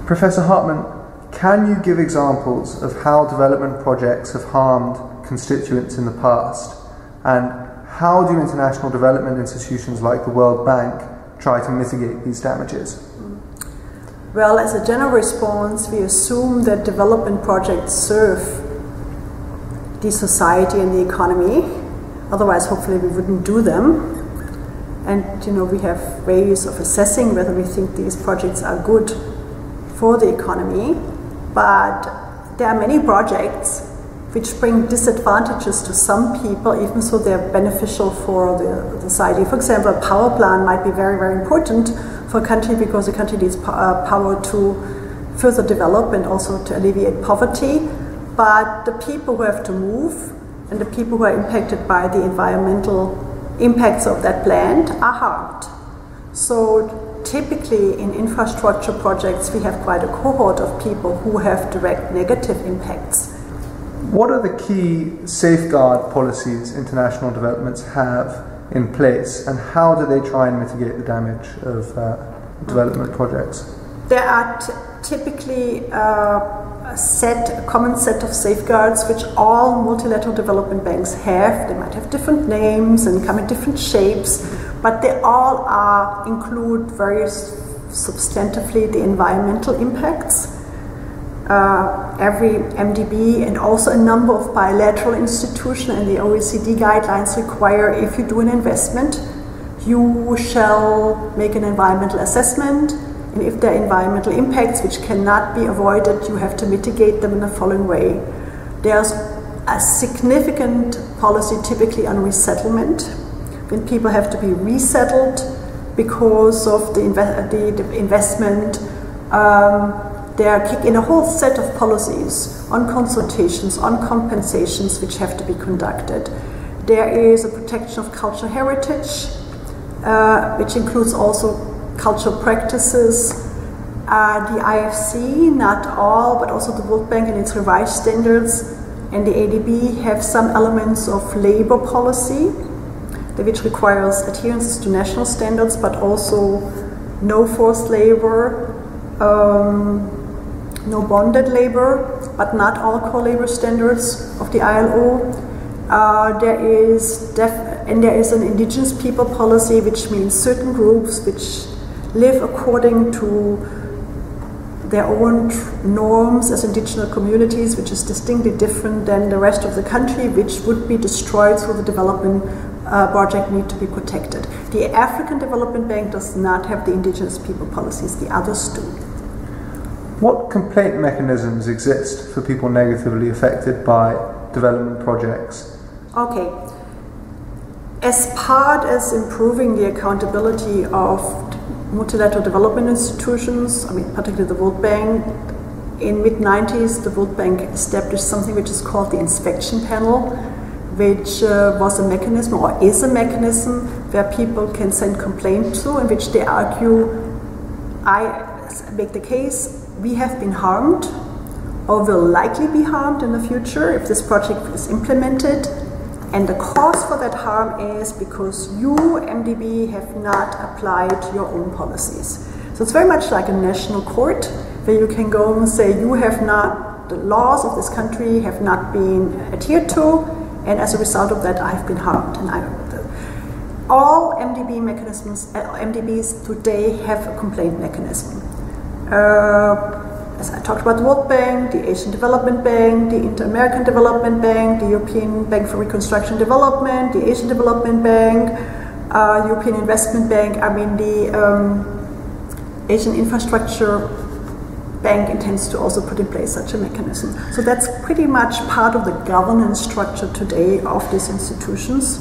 Professor Hartmann, can you give examples of how development projects have harmed constituents in the past, and how do international development institutions like the World Bank try to mitigate these damages? Well, as a general response, we assume that development projects serve the society and the economy. Otherwise, hopefully, we wouldn't do them. And we have ways of assessing whether we think these projects are good for the economy. But there are many projects which bring disadvantages to some people, even so they're beneficial for the society. For example, a power plant might be very, very important for a country because the country needs power to further develop and also to alleviate poverty. But the people who have to move and the people who are impacted by the environmental impacts of that plant are harmed. So typically in infrastructure projects we have quite a cohort of people who have direct negative impacts. What are the key safeguard policies international developments have in place, and how do they try and mitigate the damage of development projects? There are typically a common set of safeguards which all multilateral development banks have. They might have different names and come in different shapes, but they all include very substantively the environmental impacts. Every MDB and also a number of bilateral institutions and the OECD guidelines require, if you do an investment, you shall make an environmental assessment, and if there are environmental impacts which cannot be avoided, you have to mitigate them in the following way. There's a significant policy typically on resettlement, when people have to be resettled because of the investment. There kick in a whole set of policies on consultations, on compensations which have to be conducted. There is a protection of cultural heritage, which includes also cultural practices. The IFC, not all, but also the World Bank and its revised standards, and the ADB have some elements of labor policy, which requires adherence to national standards, but also no forced labor, no bonded labor, but not all core labor standards of the ILO. There is an indigenous people policy, which means certain groups which live according to their own norms as indigenous communities, which is distinctly different than the rest of the country, which would be destroyed through the development project need to be protected. The African Development Bank does not have the indigenous people policies, the others do. What complaint mechanisms exist for people negatively affected by development projects? Okay. As part as improving the accountability of multilateral development institutions, particularly the World Bank, in mid-90s the World Bank established something which is called the inspection panel, which was a mechanism, or is a mechanism, where people can send complaints to, in which they argue, I make the case, we have been harmed or will likely be harmed in the future if this project is implemented, and the cause for that harm is because you, MDB, have not applied your own policies. So it's very much like a national court where you can go and say you have not, the laws of this country have not been adhered to, and as a result of that I have been harmed. And all MDB mechanisms, MDBs today have a complaint mechanism. As I talked about the World Bank, the Asian Development Bank, the Inter-American Development Bank, the European Bank for Reconstruction and Development, the Asian Development Bank, European Investment Bank. The Asian Infrastructure Bank intends to also put in place such a mechanism. So that's pretty much part of the governance structure today of these institutions.